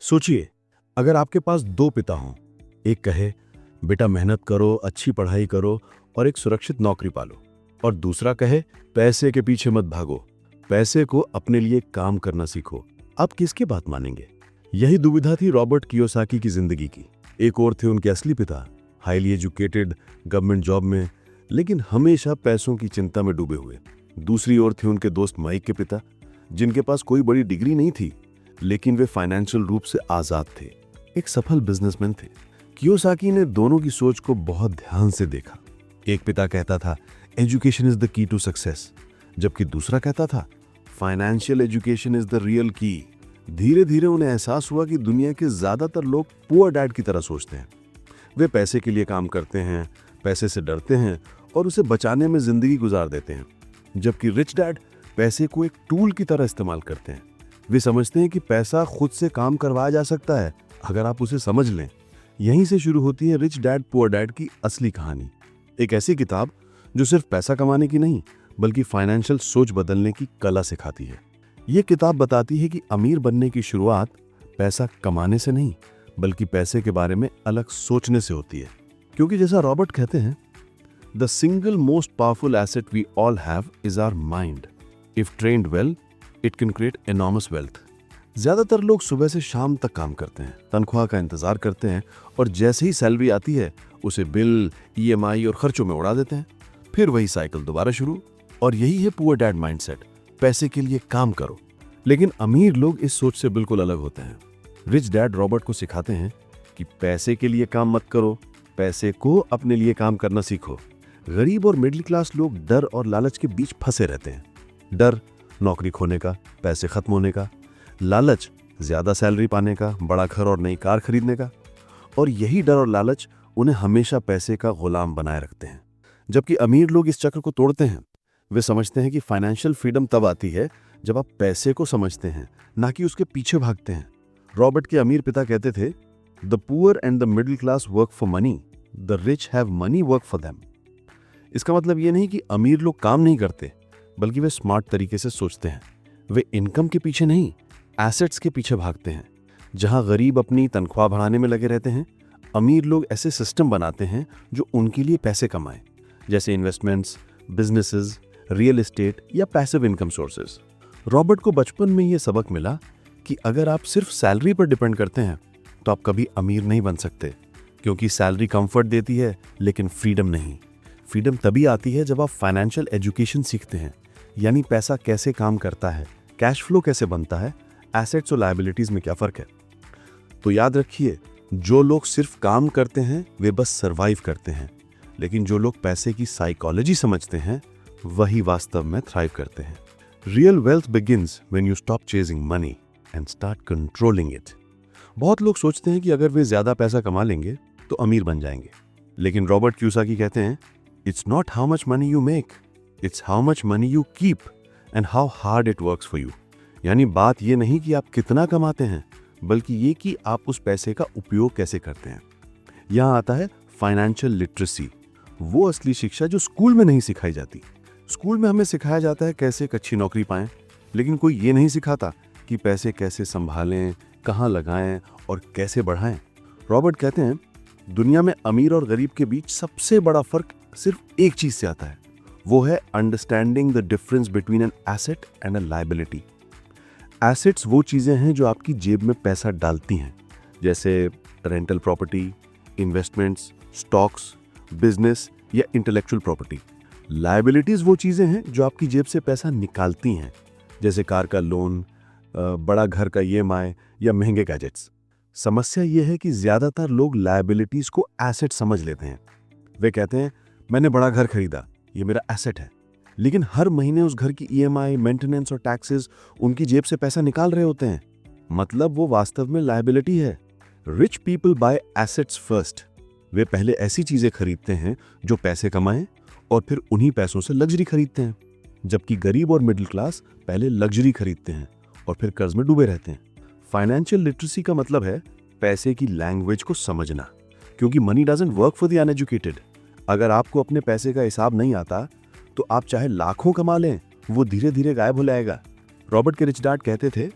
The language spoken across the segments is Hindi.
सोचिए, अगर आपके पास दो पिता हों, एक कहे बेटा मेहनत करो, अच्छी पढ़ाई करो और एक सुरक्षित नौकरी पालो, और दूसरा कहे पैसे के पीछे मत भागो, पैसे को अपने लिए काम करना सीखो। आप किसकी बात मानेंगे? यही दुविधा थी रॉबर्ट कियोसाकी की जिंदगी की। एक और थे उनके असली पिता, हाईली एजुकेटेड, गवर्नमेंट जॉब में, लेकिन हमेशा पैसों की चिंता में डूबे हुए। दूसरी ओर थे उनके दोस्त माइक के पिता, जिनके पास कोई बड़ी डिग्री नहीं थी, लेकिन वे फाइनेंशियल रूप से आजाद थे, एक सफल बिजनेसमैन थे। कियोसाकी ने दोनों की सोच को बहुत ध्यान से देखा। एक पिता कहता था education is the key to success, जबकि दूसरा कहता था financial education is the real key. धीरे धीरे उन्हें एहसास हुआ कि दुनिया के ज्यादातर लोग पुअर डैड की तरह सोचते हैं। वे पैसे के लिए काम करते हैं, पैसे से डरते हैं और उसे बचाने में जिंदगी गुजार देते हैं, जबकि रिच डैड पैसे को एक टूल की तरह इस्तेमाल करते हैं। वे समझते हैं कि पैसा खुद से काम करवाया जा सकता है अगर आप उसे समझ लें। यहीं से शुरू होती है रिच डैड पुअर डैड की असली कहानी, एक ऐसी किताब जो सिर्फ पैसा कमाने की नहीं बल्कि फाइनेंशियल सोच बदलने की कला सिखाती है। ये किताब बताती है कि अमीर बनने की शुरुआत पैसा कमाने से नहीं बल्कि पैसे के बारे में अलग सोचने से होती है। क्योंकि जैसा रॉबर्ट कहते हैं, the single most powerful asset we all have is our mind. If trained well it can create enormous wealth. ज्यादातर लोग सुबह से शाम तक काम करते हैं, तनख्वाह का इंतजार करते हैं और जैसे ही सैलरी आती है उसे बिल, ईएमआई और खर्चों में उड़ा देते हैं। फिर वही साइकिल दोबारा शुरू। और यही है पुअर डैड माइंडसेट, पैसे के लिए काम करो। लेकिन अमीर लोग इस सोच से बिल्कुल अलग होते हैं। रिच डैड रॉबर्ट को सिखाते हैं कि पैसे के लिए काम मत करो, पैसे को अपने लिए काम करना सीखो। गरीब और मिडिल क्लास लोग डर और लालच के बीच फंसे रहते हैं। डर नौकरी खोने का, पैसे खत्म होने का, लालच ज्यादा सैलरी पाने का, बड़ा घर और नई कार खरीदने का। और यही डर और लालच उन्हें हमेशा पैसे का गुलाम बनाए रखते हैं। जबकि अमीर लोग इस चक्र को तोड़ते हैं। वे समझते हैं कि फाइनेंशियल फ्रीडम तब आती है जब आप पैसे को समझते हैं, ना कि उसके पीछे भागते हैं। रॉबर्ट के अमीर पिता कहते थे, the poor and the middle class work for money, the rich have money work for them. इसका मतलब ये नहीं कि अमीर लोग काम नहीं करते, बल्कि वे स्मार्ट तरीके से सोचते हैं। वे इनकम के पीछे नहीं, एसेट्स के पीछे भागते हैं। जहां गरीब अपनी तनख्वाह बढ़ाने में लगे रहते हैं, अमीर लोग ऐसे सिस्टम बनाते हैं जो उनके लिए पैसे कमाएं, जैसे इन्वेस्टमेंट्स, बिजनेसेस, रियल एस्टेट या पैसिव इनकम सोर्सेज। रॉबर्ट को बचपन में यह सबक मिला कि अगर आप सिर्फ सैलरी पर डिपेंड करते हैं तो आप कभी अमीर नहीं बन सकते, क्योंकि सैलरी कंफर्ट देती है लेकिन फ्रीडम नहीं। फ्रीडम तभी आती है जब आप फाइनेंशियल एजुकेशन सीखते हैं, यानी पैसा कैसे काम करता है, कैश फ्लो कैसे बनता है, एसेट्स और लायबिलिटीज में क्या फर्क है। तो याद रखिए, जो लोग सिर्फ काम करते हैं वे बस सरवाइव करते हैं, लेकिन जो लोग पैसे की साइकोलॉजी समझते हैं वही वास्तव में थ्राइव करते हैं। Real wealth begins when you stop chasing money and start controlling it. बहुत लोग सोचते हैं कि अगर वे ज्यादा पैसा कमा लेंगे तो अमीर बन जाएंगे, लेकिन रॉबर्ट कियोसाकी कहते हैं, it's not how much money you make, it's how much money you keep and how hard it works for you. यानी बात ये नहीं कि आप कितना कमाते हैं, बल्कि ये कि आप उस पैसे का उपयोग कैसे करते हैं। यहाँ आता है फाइनेंशियल लिटरेसी, वो असली शिक्षा जो स्कूल में नहीं सिखाई जाती। स्कूल में हमें सिखाया जाता है कैसे एक अच्छी नौकरी पाएं, लेकिन कोई ये नहीं सिखाता कि पैसे कैसे संभालें, कहाँ लगाएं और कैसे बढ़ाएं। रॉबर्ट कहते हैं, दुनिया में अमीर और गरीब के बीच सबसे बड़ा फर्क सिर्फ एक चीज से आता है, वो है understanding the difference between an asset and a liability. Assets वो चीजें हैं जो आपकी जेब में पैसा डालती हैं, जैसे rental property, investments, stocks, business या इंटेलेक्चुअल प्रॉपर्टी। लायबिलिटीज वो चीजें हैं जो आपकी जेब से पैसा निकालती हैं, जैसे कार का लोन, बड़ा घर का ईएमआई या महंगे गैजेट्स। समस्या ये है कि ज्यादातर लोग लायबिलिटीज को एसेट समझ लेते हैं। वे कहते हैं, मैंने बड़ा घर खरीदा, ये मेरा एसेट है, लेकिन हर महीने उस घर की ईएमआई, मेंटेनेंस और टैक्सेस उनकी जेब से पैसा निकाल रहे होते हैं। मतलब वो वास्तव में लायबिलिटी है। Rich people buy assets first. वे पहले ऐसी चीजें खरीदते हैं जो पैसे कमाएं और फिर उन्हीं पैसों से लग्जरी खरीदते हैं, जबकि गरीब और मिडिल क्लास पहले लग्जरी खरीदते हैं और फिर कर्ज में डूबे रहते हैं। फाइनेंशियल लिटरेसी का मतलब है पैसे की लैंग्वेज को समझना, क्योंकि money doesn't work for the uneducated. अगर आपको अपने पैसे का हिसाब नहीं आता तो आप चाहे लाखों कमा लें, वो धीरे धीरे गायब हो जाएगा। रॉबर्ट के रिच डैड कहते थे,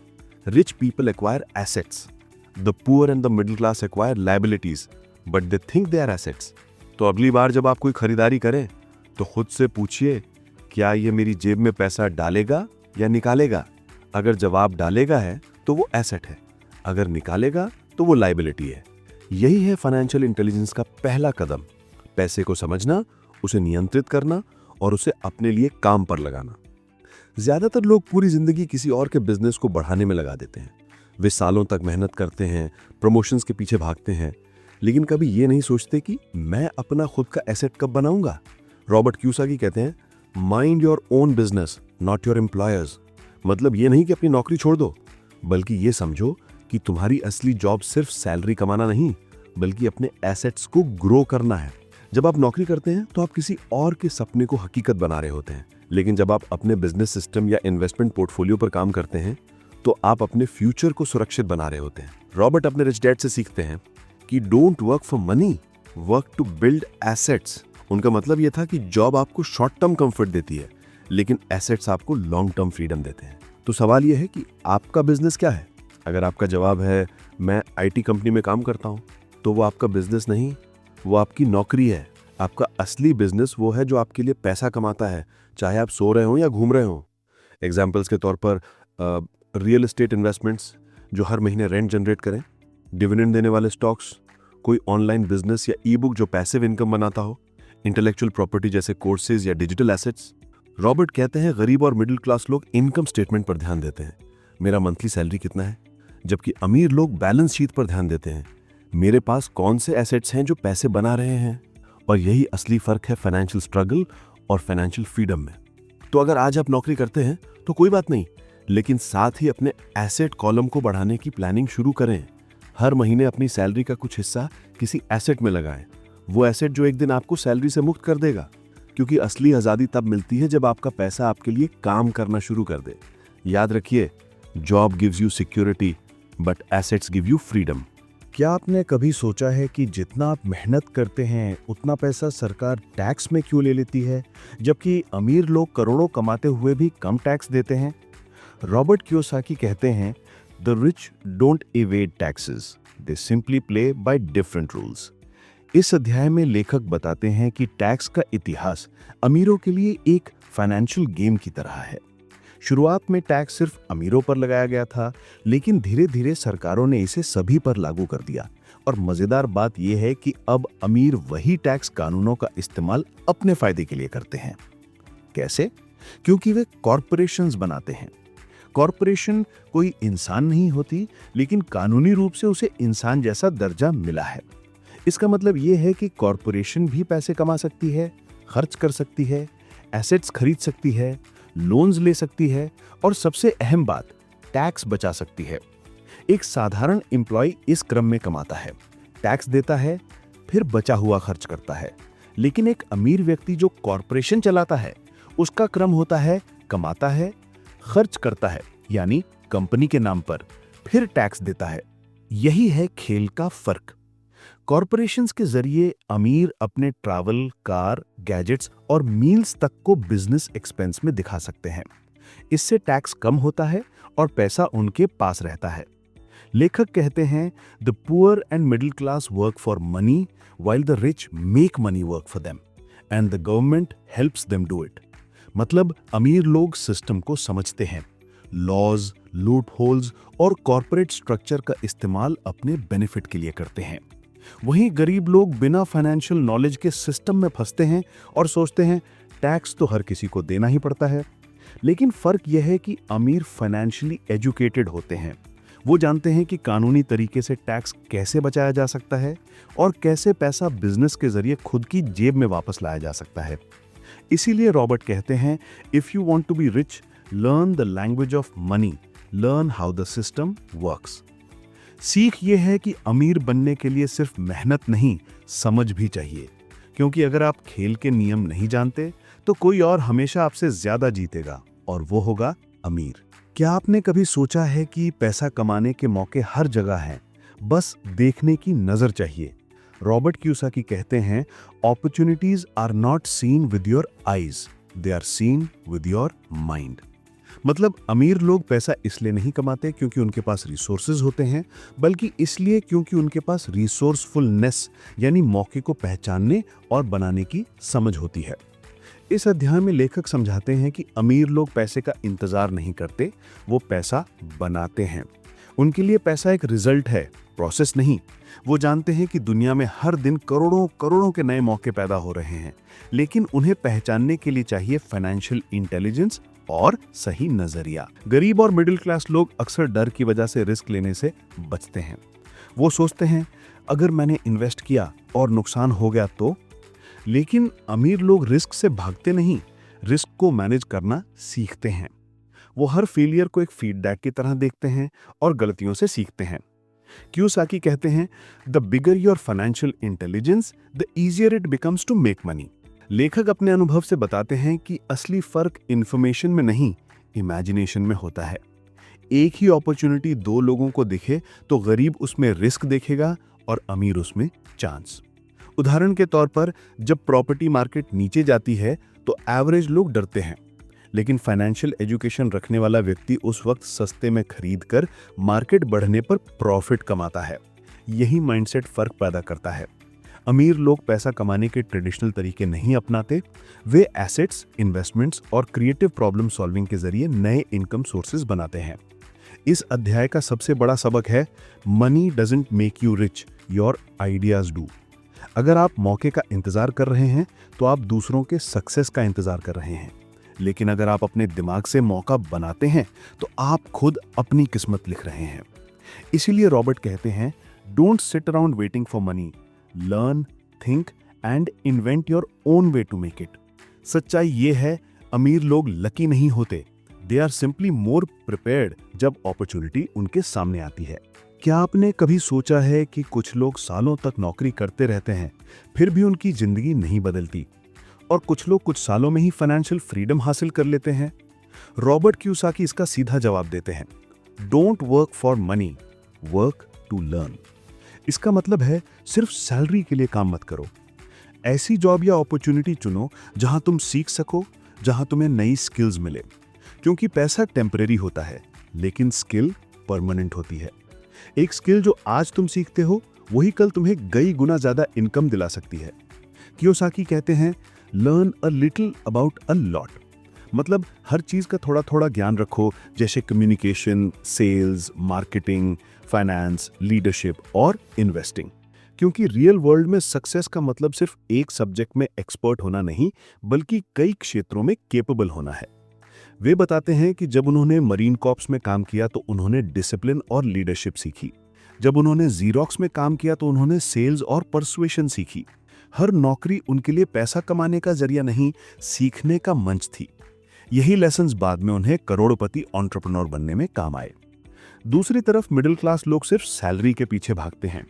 rich people acquire assets. The poor and the middle class acquire liabilities but they think they are assets. तो अगली बार जब आप कोई खरीदारी करें तो खुद से पूछिए, क्या ये मेरी जेब में पैसा डालेगा या निकालेगा? अगर जवाब डालेगा है तो वो एसेट है, अगर निकालेगा तो वो लायबिलिटी है। यही है फाइनेंशियल इंटेलिजेंस का पहला कदम, पैसे को समझना, उसे नियंत्रित करना और उसे अपने लिए काम पर लगाना। ज्यादातर लोग पूरी जिंदगी किसी और के बिजनेस को बढ़ाने में लगा देते हैं। वे सालों तक मेहनत करते हैं, प्रमोशंस के पीछे भागते हैं, लेकिन कभी ये नहीं सोचते कि मैं अपना खुद का एसेट कब बनाऊंगा। रॉबर्ट क्यूसाकी कहते हैं, mind your own business not your employers. मतलब ये नहीं कि अपनी नौकरी छोड़ दो, बल्कि ये समझो कि तुम्हारी असली जॉब सिर्फ सैलरी कमाना नहीं, बल्कि अपने एसेट्स को ग्रो करना है। जब आप नौकरी करते हैं तो आप किसी और के सपने को हकीकत बना रहे होते हैं, लेकिन जब आप अपने बिजनेस सिस्टम या इन्वेस्टमेंट पोर्टफोलियो पर काम करते हैं तो आप अपने फ्यूचर को सुरक्षित बना रहे होते हैं। रॉबर्ट अपने रिच डैड से सीखते हैं कि don't work for money, work to build assets. उनका मतलब यह था कि जॉब आपको शॉर्ट टर्म कंफर्ट देती है, लेकिन एसेट्स आपको लॉन्ग टर्म फ्रीडम देते हैं। तो सवाल यह है कि आपका बिजनेस क्या है? अगर आपका जवाब है मैं आईटी कंपनी में काम करता हूं, तो वो आपका बिजनेस नहीं, वो आपकी नौकरी है। आपका असली बिजनेस वो है जो आपके लिए पैसा कमाता है, चाहे आप सो रहे हो या घूम रहे हो। एग्जाम्पल्स के तौर पर रियल एस्टेट इन्वेस्टमेंट्स जो हर महीने रेंट जनरेट करें, डिविडेंड देने वाले स्टॉक्स, कोई ऑनलाइन बिजनेस या ई बुक जो पैसिव इनकम बनाता हो, इंटेलेक्चुअल प्रॉपर्टी जैसे कोर्सेज या डिजिटल एसेट्स। रॉबर्ट कहते हैं गरीब और मिडिल क्लास लोग इनकम स्टेटमेंट पर ध्यान देते हैं, मेरा मंथली सैलरी कितना है, जबकि अमीर लोग बैलेंस शीट पर ध्यान देते हैं, मेरे पास कौन से एसेट्स हैं जो पैसे बना रहे हैं। और यही असली फर्क है फाइनेंशियल स्ट्रगल और फाइनेंशियल फ्रीडम में। तो अगर आज आप नौकरी करते हैं तो कोई बात नहीं, लेकिन साथ ही अपने एसेट कॉलम को बढ़ाने की प्लानिंग शुरू करें। हर महीने अपनी सैलरी का कुछ हिस्सा किसी एसेट में लगाएं, वो एसेट जो एक दिन आपको सैलरी से मुक्त कर देगा। क्योंकि असली आजादी तब मिलती है जब आपका पैसा आपके लिए काम करना शुरू कर दे। याद रखिए, job gives you security but assets give you freedom. क्या आपने कभी सोचा है कि जितना आप मेहनत करते हैं उतना पैसा सरकार टैक्स में क्यों ले लेती है, जबकि अमीर लोग करोड़ों कमाते हुए भी कम टैक्स देते हैं? रॉबर्ट कियोसाकी कहते हैं, the rich don't evade taxes, they simply play by different rules. इस अध्याय में लेखक बताते हैं कि टैक्स का इतिहास अमीरों के लिए एक फाइनेंशियल गेम की तरह है। शुरुआत में टैक्स सिर्फ अमीरों पर लगाया गया था, लेकिन धीरे धीरे सरकारों ने इसे सभी पर लागू कर दिया। और मजेदार बात यह है कि अब अमीर वही टैक्स कानूनों का इस्तेमाल अपने फायदे के लिए करते हैं। कैसे? क्योंकि वे कॉरपोरेशंस बनाते हैं। कॉरपोरेशन कोई इंसान नहीं होती, लेकिन कानूनी रूप से उसे इंसान जैसा दर्जा मिला है। इसका मतलब यह है कि कॉरपोरेशन भी पैसे कमा सकती है, खर्च कर सकती है, एसेट्स खरीद सकती है, लोन्स ले सकती है और सबसे अहम बात, टैक्स बचा सकती है। एक साधारण एम्प्लॉय इस क्रम में कमाता है, टैक्स देता है, फिर बचा हुआ खर्च करता है। लेकिन एक अमीर व्यक्ति जो कॉरपोरेशन चलाता है, उसका क्रम होता है कमाता है, खर्च करता है, यानी कंपनी के नाम पर, फिर टैक्स देता है। यही है खेल का फर्क। कॉरपोरेशंस के जरिए अमीर अपने ट्रैवल, कार, गैजेट्स और मील्स तक को बिजनेस एक्सपेंस में दिखा सकते हैं। इससे टैक्स कम होता है और पैसा उनके पास रहता है। लेखक कहते हैं, the poor and middle class work for money while the rich make money work for them and the government helps them do it। मतलब अमीर लोग सिस्टम को समझते हैं, लॉज, लूप होल्स और कॉर्पोरेट स्ट्रक्चर का इस्तेमाल अपने बेनिफिट के लिए करते हैं। वहीं गरीब लोग बिना फाइनेंशियल नॉलेज के सिस्टम में फंसते हैं और सोचते हैं टैक्स तो हर किसी को देना ही पड़ता है। लेकिन फर्क यह है कि अमीर फाइनेंशियली एजुकेटेड होते हैं। वो जानते हैं कि कानूनी तरीके से टैक्स कैसे बचाया जा सकता है और कैसे पैसा बिजनेस के जरिए खुद की जेब में वापस लाया जा सकता है। इसीलिए रॉबर्ट कहते हैं, if you want to be rich, learn the language of money, learn how the system works. सीख ये है कि अमीर बनने के लिए सिर्फ मेहनत नहीं, समझ भी चाहिए। क्योंकि अगर आप खेल के नियम नहीं जानते तो कोई और हमेशा आपसे ज्यादा जीतेगा और वो होगा अमीर। क्या आपने कभी सोचा है कि पैसा कमाने के मौके हर जगह हैं, बस देखने की नजर चाहिए? रॉबर्ट कियोसाकी कहते हैं, opportunities are not seen with your eyes, they are seen with your mind. मतलब अमीर लोग पैसा इसलिए नहीं कमाते क्योंकि उनके पास रिसोर्सेज होते हैं, बल्कि इसलिए क्योंकि उनके पास रिसोर्सफुलनेस यानी मौके को पहचानने और बनाने की समझ होती है। इस अध्याय में लेखक समझाते हैं कि अमीर लोग पैसे का इंतजार नहीं करते, वो पैसा बनाते हैं। उनके लिए पैसा एक रिजल्ट है, प्रोसेस नहीं। वो जानते हैं कि दुनिया में हर दिन करोड़ों करोड़ों के नए मौके पैदा हो रहे हैं, लेकिन उन्हें पहचानने के लिए चाहिए फाइनेंशियल इंटेलिजेंस और सही नजरिया। गरीब और मिडिल क्लास लोग अक्सर डर की वजह से रिस्क लेने से बचते हैं। वो सोचते हैं अगर मैंने इन्वेस्ट किया और नुकसान हो गया तो। लेकिन अमीर लोग रिस्क से भागते नहीं, रिस्क को मैनेज करना सीखते हैं। वो हर फेलियर को एक फीडबैक की तरह देखते हैं और गलतियों से सीखते हैं। कियोसाकी कहते हैं, the bigger your financial intelligence the easier it becomes to make money. लेखक अपने अनुभव से बताते हैं कि असली फर्क इंफॉर्मेशन में नहीं, इमेजिनेशन में होता है। एक ही अपॉर्चुनिटी दो लोगों को दिखे तो गरीब उसमें रिस्क देखेगा और अमीर उसमें चांस। उदाहरण के तौर पर जब प्रॉपर्टी मार्केट नीचे जाती है तो एवरेज लोग डरते हैं, लेकिन फाइनेंशियल एजुकेशन रखने वाला व्यक्ति उस वक्त सस्ते में खरीद कर मार्केट बढ़ने पर प्रॉफिट कमाता है। यही माइंडसेट फर्क पैदा करता है। अमीर लोग पैसा कमाने के ट्रेडिशनल तरीके नहीं अपनाते, वे एसेट्स, इन्वेस्टमेंट्स और क्रिएटिव प्रॉब्लम सॉल्विंग के जरिए नए इनकम सोर्सेज बनाते हैं। इस अध्याय का सबसे बड़ा सबक है, money doesn't make you rich, your ideas do. अगर आप मौके का इंतजार कर रहे हैं तो आप दूसरों के सक्सेस का इंतजार कर रहे हैं, लेकिन अगर आप अपने दिमाग से मौका बनाते हैं तो आप खुद अपनी किस्मत लिख रहे हैं। इसीलिए रॉबर्ट कहते हैं, don't sit around waiting for money, learn, think and invent your own way to make it. सच्चाई ये है, अमीर लोग लकी नहीं होते, they are simply more prepared जब अपॉर्चुनिटी उनके सामने आती है। क्या आपने कभी सोचा है कि कुछ लोग सालों तक नौकरी करते रहते हैं, फिर भी उनकी जिंदगी नहीं बदलती, और कुछ लोग कुछ सालों में ही फाइनेंशियल फ्रीडम हासिल कर लेते हैं? रॉबर्ट कियोसाकी इसका सीधा जवाब देते हैं, don't work for money, work to learn. इसका मतलब है सिर्फ सैलरी के लिए काम मत करो। ऐसी जॉब या अपॉर्चुनिटी चुनो जहां तुम सीख सको, जहां तुम्हें नई स्किल्स मिले, क्योंकि पैसा टेम्परेरी होता है लेकिन स्किल परमानेंट होती है। एक स्किल जो आज तुम सीखते हो वही कल तुम्हें कई गुना ज्यादा इनकम दिला सकती है। कियोसाकी कहते हैं, learn a little about a lot. मतलब हर चीज का थोड़ा थोड़ा ज्ञान रखो, जैसे communication, sales, marketing, finance, leadership और इन्वेस्टिंग। क्योंकि रियल वर्ल्ड में सक्सेस का मतलब सिर्फ एक सब्जेक्ट में एक्सपर्ट होना नहीं, बल्कि कई क्षेत्रों में केपेबल होना है। वे बताते हैं कि जब उन्होंने मरीन कॉर्प्स में काम किया तो उन्होंने डिसिप्लिन और लीडरशिप सीखी। जब उन्होंने जीरोक्स में काम किया तो उन्होंने सेल्स और परसुएशन सीखी। हर नौकरी उनके लिए पैसा कमाने का जरिया नहीं, सीखने का मंच थी। यही लेसन्स बाद में उन्हें करोड़पति एंटरप्रेन्योर बनने में काम आए। दूसरी तरफ मिडिल क्लास लोग सिर्फ सैलरी के पीछे भागते हैं।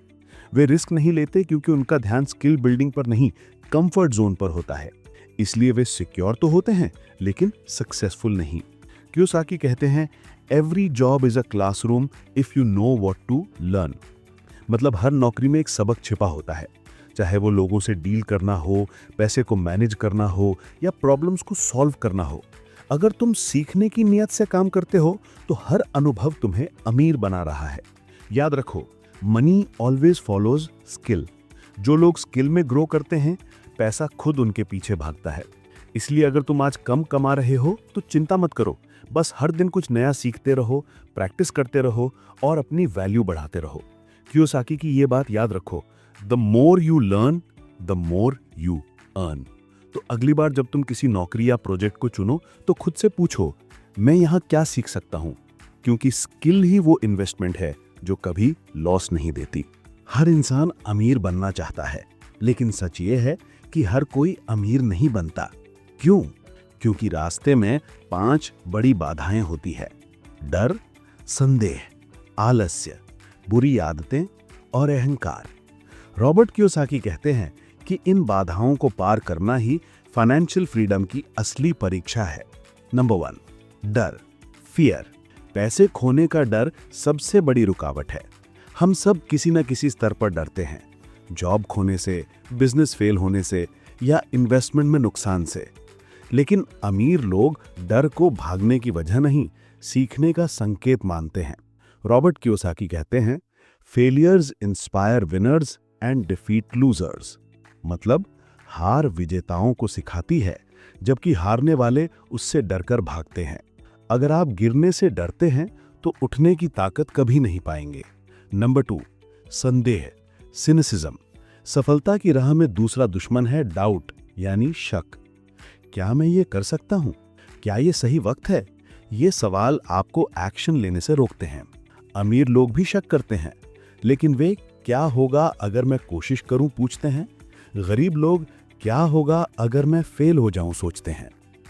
वे रिस्क नहीं लेते क्योंकि उनका ध्यान स्किल बिल्डिंग पर नहीं, कंफर्ट जोन पर होता है। इसलिए वे सिक्योर तो होते हैं लेकिन सक्सेसफुल नहीं। कियोसाकी कहते हैं, every job is a classroom if you know what to learn. मतलब हर नौकरी में एक सबक छिपा होता है, चाहे वो लोगों से डील करना हो, पैसे को मैनेज करना हो या प्रॉब्लम्स को सॉल्व करना हो। अगर तुम सीखने की नियत से काम करते हो तो हर अनुभव तुम्हें अमीर बना रहा है। याद रखो, मनी ऑलवेज फॉलोज स्किल। जो लोग स्किल में ग्रो करते हैं, पैसा खुद उनके पीछे भागता है। इसलिए अगर तुम आज कम कमा रहे हो तो चिंता मत करो, बस हर दिन कुछ नया सीखते रहो, प्रैक्टिस करते रहो और अपनी वैल्यू बढ़ाते रहो। कियोसाकी की ये बात याद रखो, the more you learn the more you earn. तो अगली बार जब तुम किसी नौकरी या प्रोजेक्ट को चुनो तो खुद से पूछो, मैं यहाँ क्या सीख सकता हूँ, क्योंकि स्किल ही वो इन्वेस्टमेंट है जो कभी लॉस नहीं देती। हर इंसान अमीर बनना चाहता है, लेकिन सच ये है कि हर कोई अमीर नहीं बनता। क्यों? क्योंकि रास्ते में 5 बड़ी बाधाएं होती है: डर, संदेह, आलस्य, बुरी आदतें और अहंकार। रॉबर्ट कियोसाकी कहते हैं कि इन बाधाओं को पार करना ही फाइनेंशियल फ्रीडम की असली परीक्षा है। नंबर 1, डर, फियर। पैसे खोने का डर सबसे बड़ी रुकावट है। हम सब किसी न किसी स्तर पर डरते हैं, जॉब खोने से, बिजनेस फेल होने से या इन्वेस्टमेंट में नुकसान से। लेकिन अमीर लोग डर को भागने की वजह नहीं, सीखने का संकेत मानते हैं। रॉबर्ट कियोसाकी कहते हैं, failures inspire winners and defeat losers. मतलब हार विजेताओं को सिखाती है, जबकि हारने वाले उससे डरकर भागते हैं। अगर आप गिरने से डरते हैं तो उठने की ताकत कभी नहीं पाएंगे। नंबर 2, संदेह, सिनिसिज्म। सफलता की राह में दूसरा दुश्मन है डाउट, यानी शक। क्या मैं ये कर सकता हूं? क्या ये सही वक्त है? ये सवाल आपको एक्शन लेने से रोकते हैं। अमीर लोग भी शक करते हैं, लेकिन वे क्या होगा अगर मैं कोशिश करूं पूछते हैं। गरीब लोग क्या होगा अगर मैं फेल हो जाऊं सोचते हैं।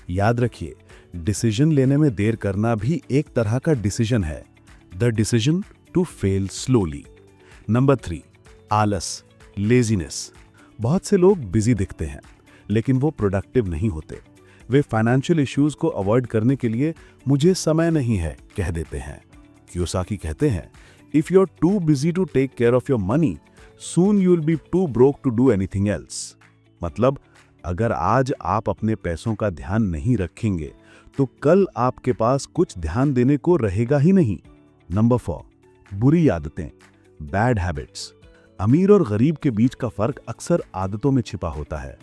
याद रखिए, डिसीजन लेने में देर करना भी एक तरह का डिसीजन है। The decision to fail slowly. Number 3, आलस, लेजीनेस। बहुत से लोग बिजी दिखते हैं, लेकिन वो प्रोडक्टिव नहीं होते। वे फाइनेंशियल इश्यूज को अवॉइड करने के लिए मुझे समय नहीं है कह देते हैं। कियोसाकी कहते हैं, if you are too busy to take care of your money, soon you will be too broke to do anything else. मतलब अगर आज आप अपने पैसों का ध्यान नहीं रखेंगे तो कल आपके पास कुछ ध्यान देने को रहेगा ही नहीं। नंबर 4, बुरी आदतें, बैड हैबिट्स। अमीर और गरीब के बीच का फर्क अक्सर आदतों में छिपा होता है।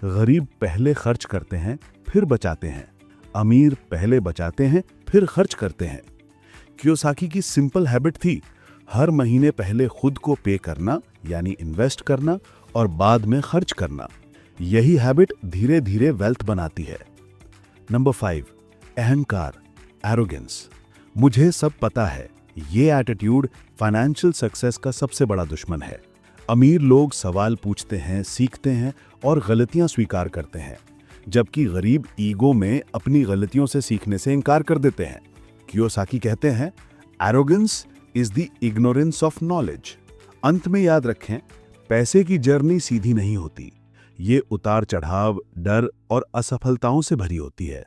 गरीब पहले खर्च करते हैं फिर बचाते हैं, अमीर पहले बचाते हैं फिर खर्च करते हैं। कियोसाकी की सिंपल हैबिट थी, हर महीने पहले खुद को पे करना, यानी इन्वेस्ट करना, और बाद में खर्च करना। यही हैबिट धीरे धीरे वेल्थ बनाती है। नंबर 5, अहंकार, एरोगेंस। मुझे सब पता है, ये एटीट्यूड फाइनेंशियल सक्सेस का सबसे बड़ा दुश्मन है। अमीर लोग सवाल पूछते हैं, सीखते हैं और गलतियां स्वीकार करते हैं, जबकि गरीब ईगो में अपनी गलतियों से सीखने से इनकार कर देते हैं। कियोसाकी कहते हैं, arrogance is the ignorance of knowledge. अंत में याद रखें, पैसे की जर्नी सीधी नहीं होती। ये उतार चढ़ाव, डर और असफलताओं से भरी होती है।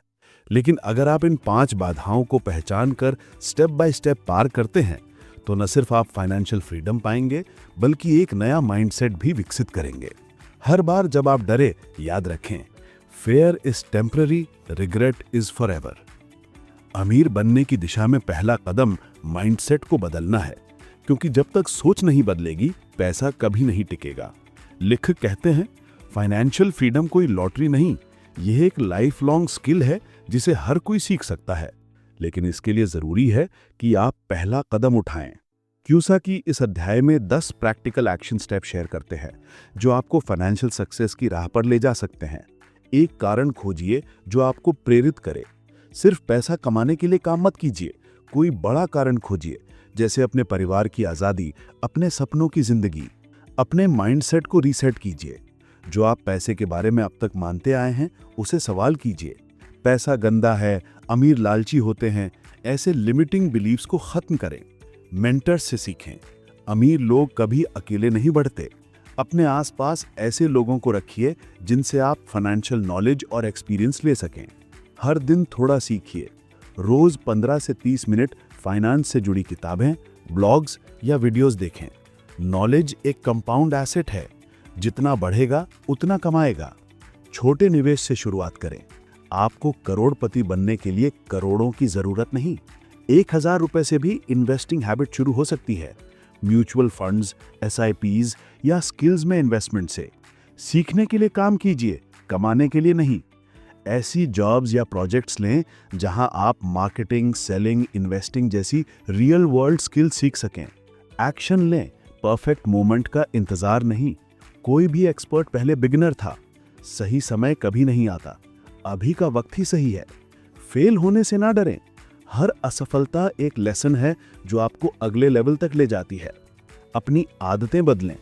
लेकिन अगर आप इन 5 बाधाओं को पहचान कर स्टेप बाय स्टेप पार करते हैं, तो न सिर्फ आप फाइनेंशियल फ्रीडम पाएंगे, बल्कि एक नया माइंडसेट भी विकसित करेंगे। हर बार जब आप डरे, याद रखें, fair is temporary, regret is forever. अमीर बनने की दिशा में पहला कदम माइंडसेट को बदलना है, क्योंकि जब तक सोच नहीं बदलेगी, पैसा कभी नहीं टिकेगा। लेखक कहते हैं, फाइनेंशियल फ्रीडम कोई लॉटरी नहीं, यह एक लाइफ लॉन्ग स्किल है जिसे हर कोई सीख सकता है, लेकिन इसके लिए जरूरी है कि आप पहला कदम उठाएं। कियोसाकी इस अध्याय में 10 प्रैक्टिकल एक्शन स्टेप शेयर करते हैं, जो आपको फाइनेंशियल सक्सेस की राह पर ले जा सकते हैं। एक कारण खोजिए जो आपको प्रेरित करे। सिर्फ पैसा कमाने के लिए काम मत कीजिए, कोई बड़ा कारण खोजिए, जैसे अपने परिवार की आज़ादी, अपने सपनों की जिंदगी। अपने माइंडसेट को रीसेट कीजिए। जो आप पैसे के बारे में अब तक मानते आए हैं, उसे सवाल कीजिए। पैसा गंदा है, अमीर लालची होते हैं, ऐसे लिमिटिंग बिलीव्स को खत्म करें। मेंटर्स से सीखें। अमीर लोग कभी अकेले नहीं बढ़ते। अपने आसपास ऐसे लोगों को रखिए जिनसे आप फाइनेंशियल नॉलेज और एक्सपीरियंस ले सकें। हर दिन थोड़ा सीखिए। रोज 15 से 30 मिनट फाइनेंस से जुड़ी किताबें, ब्लॉग्स या वीडियोस देखें। नॉलेज एक कंपाउंड एसेट है, जितना बढ़ेगा उतना कमाएगा। छोटे निवेश से शुरुआत करें। आपको करोड़पति बनने के लिए करोड़ों की जरूरत नहीं, 1000 रुपए से भी इन्वेस्टिंग हैबिट शुरू हो सकती है। म्यूचुअल फंड्स, SIPs या स्किल्स में इन्वेस्टमेंट से। सीखने के लिए काम कीजिए, कमाने के लिए नहीं। ऐसी जॉब्स या प्रोजेक्ट्स लें जहां आप मार्केटिंग, सेलिंग, इन्वेस्टिंग जैसी रियल वर्ल्ड स्किल सीख सकें। एक्शन लें, परफेक्ट मोमेंट का इंतजार नहीं। कोई भी एक्सपर्ट पहले बिगिनर था। सही समय कभी नहीं आता, अभी का वक्त ही सही है। फेल होने से ना डरें। हर असफलता एक लेसन है जो आपको अगले लेवल तक ले जाती है। अपनी आदतें बदलें।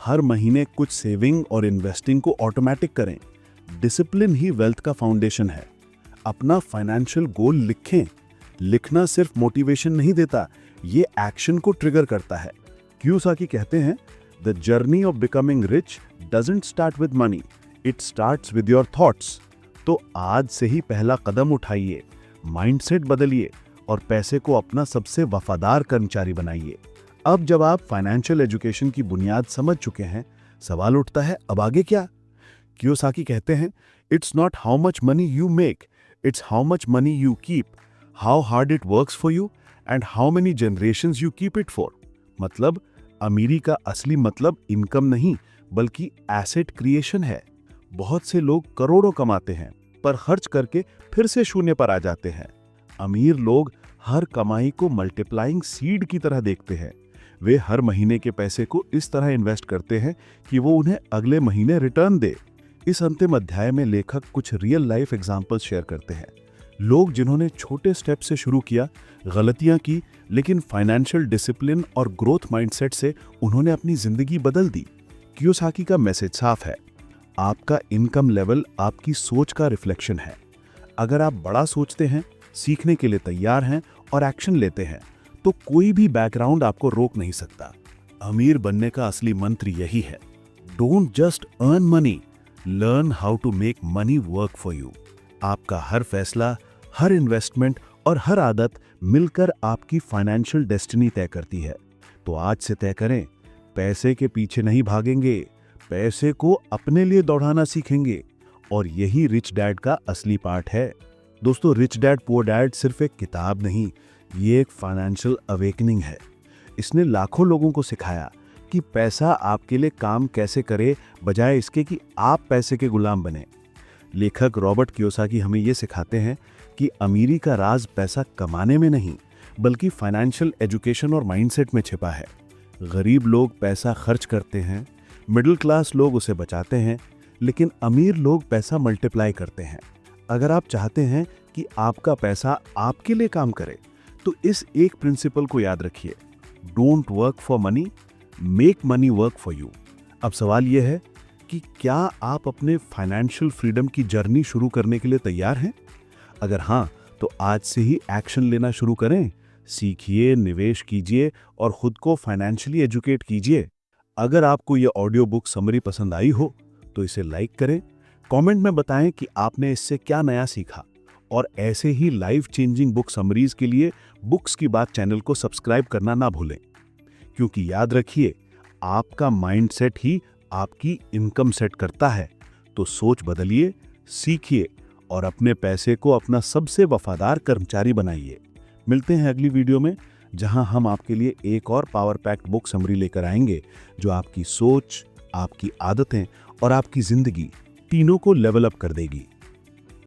हर महीने कुछ सेविंग और इन्वेस्टिंग को ऑटोमेटिक करें। डिसिप्लिन ही वेल्थ का फाउंडेशन है। अपना फाइनेंशियल गोल लिखें। लिखना सिर्फ मोटिवेशन नहीं देता, ये एक्शन को ट्रिगर करता है। कियोसाकी कहते हैं, the journey of becoming rich doesn't start with money, it starts with your thoughts. तो आज से ही पहला कदम उठाइए, माइंडसेट बदलिए और पैसे को अपना सबसे वफादार कर्मचारी बनाइए। अब जब आप फाइनेंशियल एजुकेशन की बुनियाद समझ चुके हैं, सवाल उठता है, अब आगे क्या? कियोसाकी कहते हैं, It's not how much money you make, it's how much money you keep, how hard it works for you and how many generations you keep it for. मतलब अमीरी का असली मतलब इनकम नहीं बल्कि एसेट क्रिएशन है। बहुत से लोग करोड़ों कमाते हैं पर खर्च करके फिर से शून्य पर आ जाते हैं। अमीर लोग हर कमाई को मल्टीप्लाइंग सीड की तरह देखते हैं। वे हर महीने के पैसे को इस तरह इन्वेस्ट करते हैं कि वो उन्हें अगले महीने रिटर्न दे। इस अंतिम अध्याय में लेखक कुछ रियल लाइफ एग्जाम्पल्स शेयर करते हैं। लोग जिन्होंने छोटे स्टेप से शुरू किया, गलतियां की, लेकिन फाइनेंशियल डिसिप्लिन और ग्रोथ माइंडसेट से उन्होंने अपनी जिंदगी बदल दी। कियोसाकी का मैसेज साफ है, आपका इनकम लेवल आपकी सोच का रिफ्लेक्शन है। अगर आप बड़ा सोचते हैं, सीखने के लिए तैयार हैं और एक्शन लेते हैं तो कोई भी बैकग्राउंड आपको रोक नहीं सकता। अमीर बनने का असली मंत्र यही है, don't just earn money, learn how to make money work for you. आपका हर फैसला, हर इन्वेस्टमेंट और हर आदत मिलकर आपकी फाइनेंशियल डेस्टिनी तय करती है। तो आज से तय करें, पैसे के पीछे नहीं भागेंगे, पैसे को अपने लिए दौड़ाना सीखेंगे। और यही रिच डैड का असली पार्ट है। दोस्तों, रिच डैड पुअर डैड सिर्फ एक किताब नहीं, ये एक फाइनेंशियल अवेकनिंग है। इसने लाखों लोगों को सिखाया कि पैसा आपके लिए काम कैसे करे, बजाय इसके कि आप पैसे के गुलाम बने। लेखक रॉबर्ट कियोसाकी हमें ये सिखाते हैं कि अमीरी का राज पैसा कमाने में नहीं बल्कि फाइनेंशियल एजुकेशन और माइंडसेट में छिपा है। गरीब लोग पैसा खर्च करते हैं, मिडिल क्लास लोग उसे बचाते हैं, लेकिन अमीर लोग पैसा मल्टीप्लाई करते हैं। अगर आप चाहते हैं कि आपका पैसा आपके लिए काम करे तो इस एक प्रिंसिपल को याद रखिए, don't work for money, make money work for you. अब सवाल यह है कि क्या आप अपने फाइनेंशियल फ्रीडम की जर्नी शुरू करने के लिए तैयार हैं? अगर हाँ, तो आज से ही एक्शन लेना शुरू करें। सीखिए, निवेश कीजिए और खुद को फाइनेंशियली एजुकेट कीजिए। अगर आपको यह ऑडियो बुक समरी पसंद आई हो तो इसे लाइक करें, कमेंट में बताएं कि आपने इससे क्या नया सीखा। और ऐसे ही लाइफ चेंजिंग बुक समरीज के लिए बुक्स की बात चैनल को सब्सक्राइब करना ना भूलें, क्योंकि याद रखिए, आपका माइंडसेट ही आपकी इनकम सेट करता है। तो सोच बदलिए, सीखिए और अपने पैसे को अपना सबसे वफादार कर्मचारी बनाइए। मिलते हैं अगली वीडियो में, जहां हम आपके लिए एक और पावर पैक्ड बुक समरी लेकर आएंगे जो आपकी सोच, आपकी आदतें और आपकी जिंदगी तीनों को लेवल अप कर देगी।